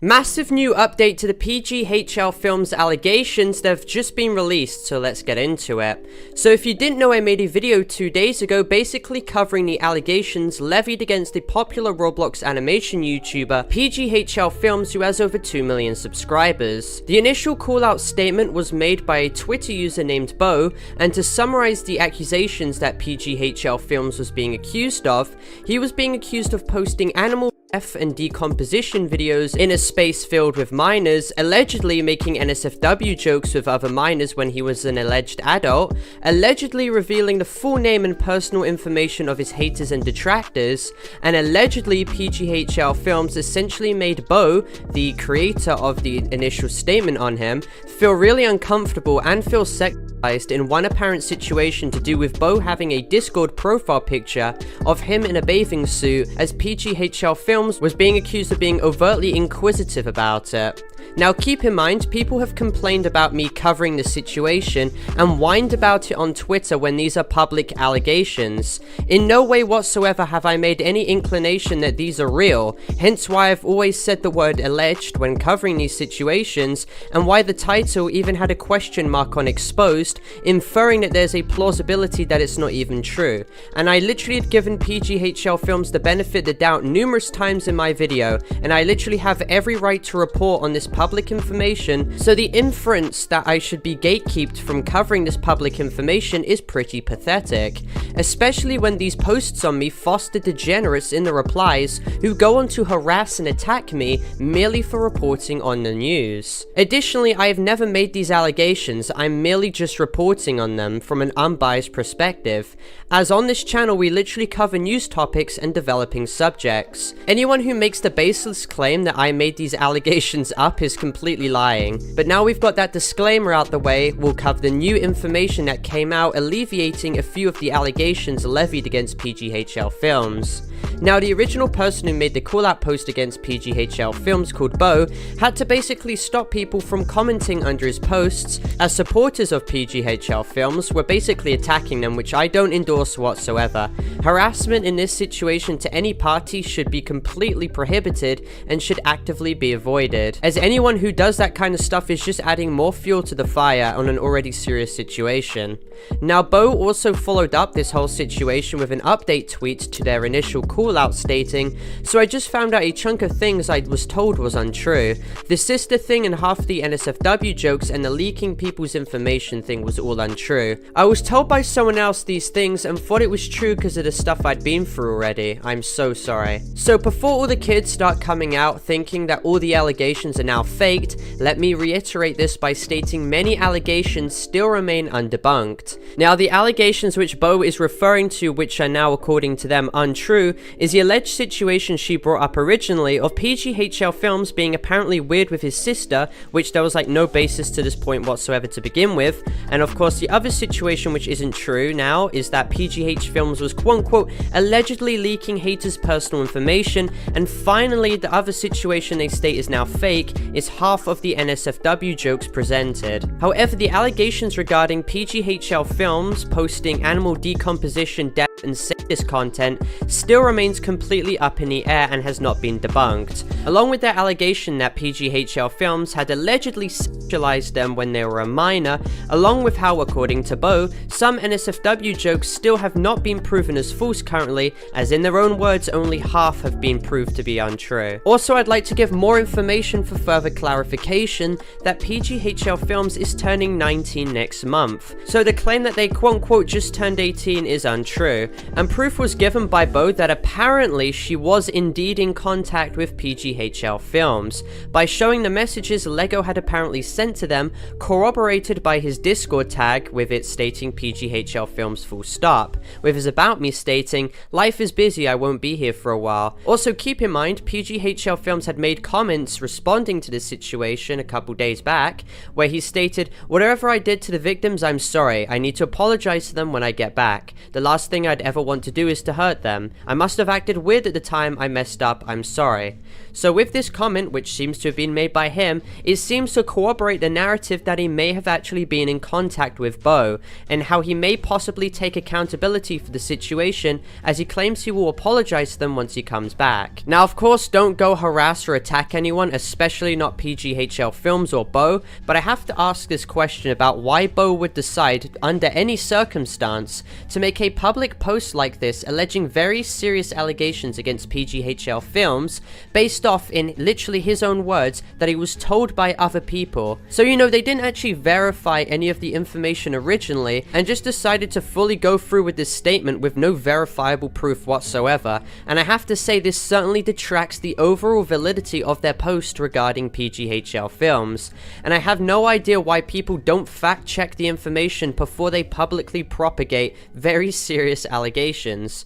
Massive new update to the PghLFilms allegations that have just been released, so let's get into it. So if you didn't know, I made a video 2 days ago basically covering the allegations levied against the popular Roblox animation YouTuber PghLFilms, who has over 2 million subscribers. The initial call-out statement was made by a Twitter user named Bo, and to summarize the accusations that PghLFilms was being accused of, he was being accused of posting animal death and decomposition videos in a space filled with minors, allegedly making NSFW jokes with other minors when he was an alleged adult, allegedly revealing the full name and personal information of his haters and detractors, and allegedly PghLFilms essentially made Bo, the creator of the initial statement on him, feel really uncomfortable and feel sexualized in one apparent situation to do with Bo having a Discord profile picture of him in a bathing suit, as PghLFilms was being accused of being overtly inquisitive about it. Now keep in mind, people have complained about me covering the situation and whined about it on Twitter when these are public allegations. In no way whatsoever have I made any inclination that these are real, hence why I've always said the word alleged when covering these situations, and why the title even had a question mark on exposed, inferring that there's a plausibility that it's not even true. And I literally had given PghLFilms the benefit of the doubt numerous times in my video, and I literally have every right to report on this public information, so the inference that I should be gatekept from covering this public information is pretty pathetic, especially when these posts on me foster degenerates in the replies who go on to harass and attack me merely for reporting on the news. Additionally, I have never made these allegations, I'm merely just reporting on them from an unbiased perspective, as on this channel we literally cover news topics and developing subjects. Anyone who makes the baseless claim that I made these allegations up is completely lying. But now we've got that disclaimer out the way, we'll cover the new information that came out alleviating a few of the allegations levied against PghLFilms. Now, the original person who made the call-out post against PghLFilms, called Bo, had to basically stop people from commenting under his posts, as supporters of PghLFilms were basically attacking them, which I don't endorse whatsoever. Harassment in this situation to any party should be completely prohibited and should actively be avoided, as anyone who does that kind of stuff is just adding more fuel to the fire on an already serious situation. Now, Bo also followed up this whole situation with an update tweet to their initial call-out stating, "So I just found out a chunk of things I was told was untrue. The sister thing and half the NSFW jokes and the leaking people's information thing was all untrue. I was told by someone else these things and thought it was true because of the stuff I'd been through already. I'm so sorry." So before all the kids start coming out thinking that all the allegations are now faked, let me reiterate this by stating many allegations still remain undebunked. Now, the allegations which Bo is referring to, which are now according to them untrue, is the alleged situation she brought up originally of PghLFilms being apparently weird with his sister, which there was like no basis to this point whatsoever to begin with. And of course the other situation which isn't true now is that PghLFilms was quote-unquote allegedly leaking haters' personal information. And finally, the other situation they state is now fake is half of the NSFW jokes presented. However, the allegations regarding PghLFilms posting animal decomposition, death and sadist content still remains completely up in the air and has not been debunked, along with their allegation that PghLFilms had allegedly sexualized them when they were a minor, along with how, according to Bo, some NSFW jokes still have not been proven as false currently, as in their own words only half have been proved to be untrue. Also, I'd like to give more information for further clarification that PghLFilms is turning 19 next month, so the claim that they quote-unquote just turned 18 is untrue, and proof was given by Bo that apparently she was indeed in contact with PghLFilms by showing the messages Lego had apparently sent to them, corroborated by his Discord tag with it stating PghLFilms full stop, with his about me stating, "Life is busy, I won't be here for a while." Also keep in mind, PghLFilms had made comments responding to this situation a couple days back, where he stated, "Whatever I did to the victims, I'm sorry. I need to apologize to them when I get back. The last thing I'd I'd ever want to do is to hurt them. I must have acted weird at the time, I messed up, I'm sorry. So with this comment, which seems to have been made by him, it seems to corroborate the narrative that he may have actually been in contact with Bo, and how he may possibly take accountability for the situation, as he claims he will apologize to them once he comes back. Now of course, don't go harass or attack anyone, especially not PghLFilms or Bo, but I have to ask this question about why Bo would decide, under any circumstance, to make a public post like this alleging very serious allegations against PghLFilms, based off, in literally his own words, that he was told by other people. So you know, they didn't actually verify any of the information originally, and just decided to fully go through with this statement with no verifiable proof whatsoever, and I have to say this certainly detracts the overall validity of their post regarding PghLFilms, and I have no idea why people don't fact check the information before they publicly propagate very serious allegations.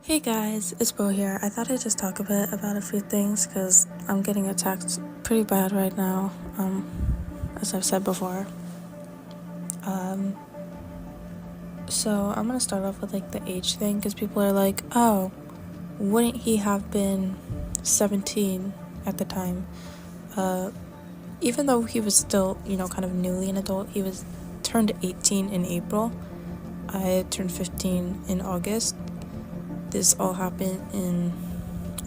Hey guys, it's Bo here. I thought I'd just talk a bit about a few things because I'm getting attacked pretty bad right now, as I've said before. So I'm gonna start off with like the age thing because people are like, oh, wouldn't he have been 17 at the time? Even though he was still, you know, kind of newly an adult, he was turned 18 in April. I turned 15 in August. This all happened in,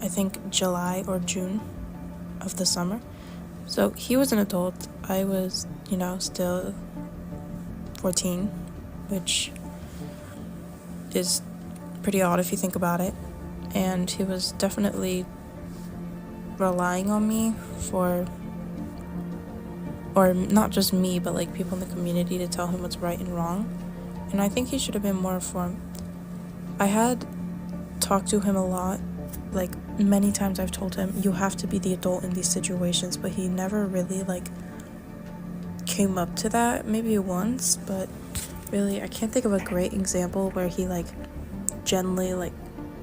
I think, July or June of the summer. So he was an adult. I was, you know, still 14, which is pretty odd if you think about it. And he was definitely relying on me for, or not just me, but like people in the community to tell him what's right and wrong. And I think he should have been more informed. I had talked to him a lot, like many times I've told him you have to be the adult in these situations, but he never really like came up to that. Maybe once, but really I can't think of a great example where he like generally like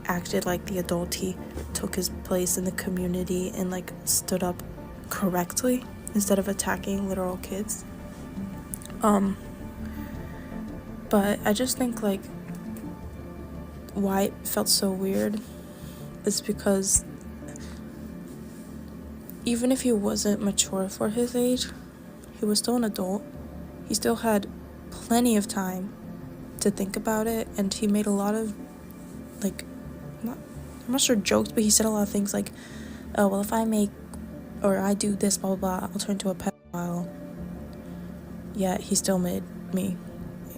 acted like the adult. He took his place in the community and like stood up correctly instead of attacking literal kids. But I just think like why it felt so weird is because even if he wasn't mature for his age, he was still an adult. He still had plenty of time to think about it, and he made a lot of like, I'm not sure jokes, but he said a lot of things like, oh well, if I make or I do this blah blah blah, I'll turn into a pedophile. Yet he still made me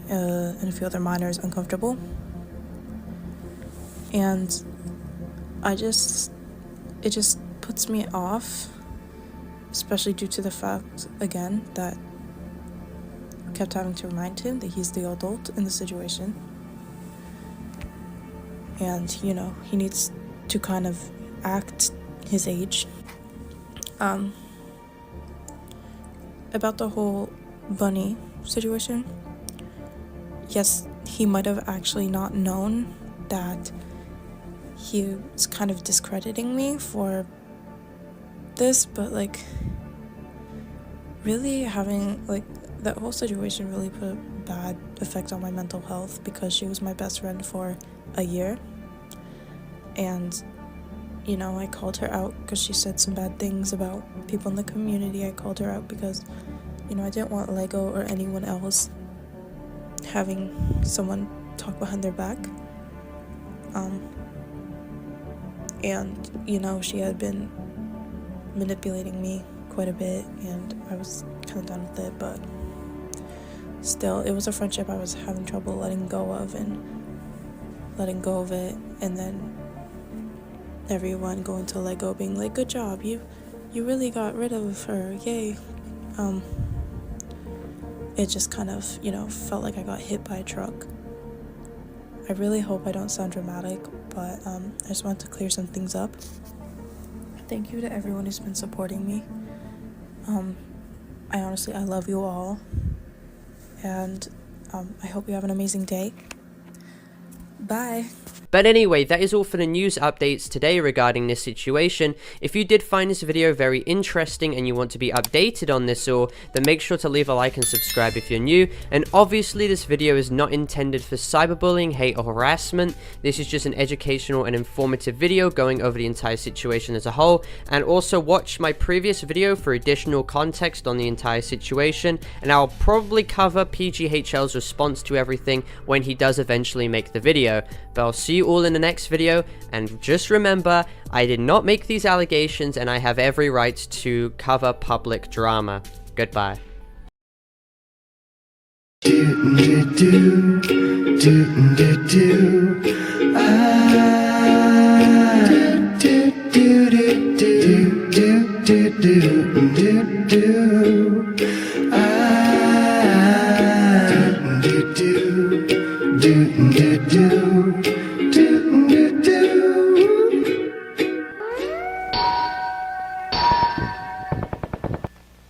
and a few other minors uncomfortable. And it just puts me off, especially due to the fact, again, that I kept having to remind him that he's the adult in the situation. And, you know, he needs to kind of act his age. About the whole bunny situation, yes, he might have actually not known that he was kind of discrediting me for this, but like really having like that whole situation really put a bad effect on my mental health because she was my best friend for a year. And you know, I called her out because she said some bad things about people in the community. I called her out because, you know, I didn't want Lego or anyone else having someone talk behind their back. And, you know, she had been manipulating me quite a bit, and I was kind of done with it, but still, it was a friendship I was having trouble letting go of it, and then everyone going to Lego being like, good job, you really got rid of her, yay. It just kind of, you know, felt like I got hit by a truck. I really hope I don't sound dramatic, but I just want to clear some things up. Thank you to everyone who's been supporting me. I love you all, and I hope you have an amazing day. Bye. But anyway, that is all for the news updates today regarding this situation. If you did find this video very interesting and you want to be updated on this all, then make sure to leave a like and subscribe if you're new. And obviously this video is not intended for cyberbullying, hate, or harassment. This is just an educational and informative video going over the entire situation as a whole. And also watch my previous video for additional context on the entire situation, and I'll probably cover PghL's response to everything when he does eventually make the video. But I'll see you all in the next video, and just remember, I did not make these allegations and I have every right to cover public drama. Goodbye. Do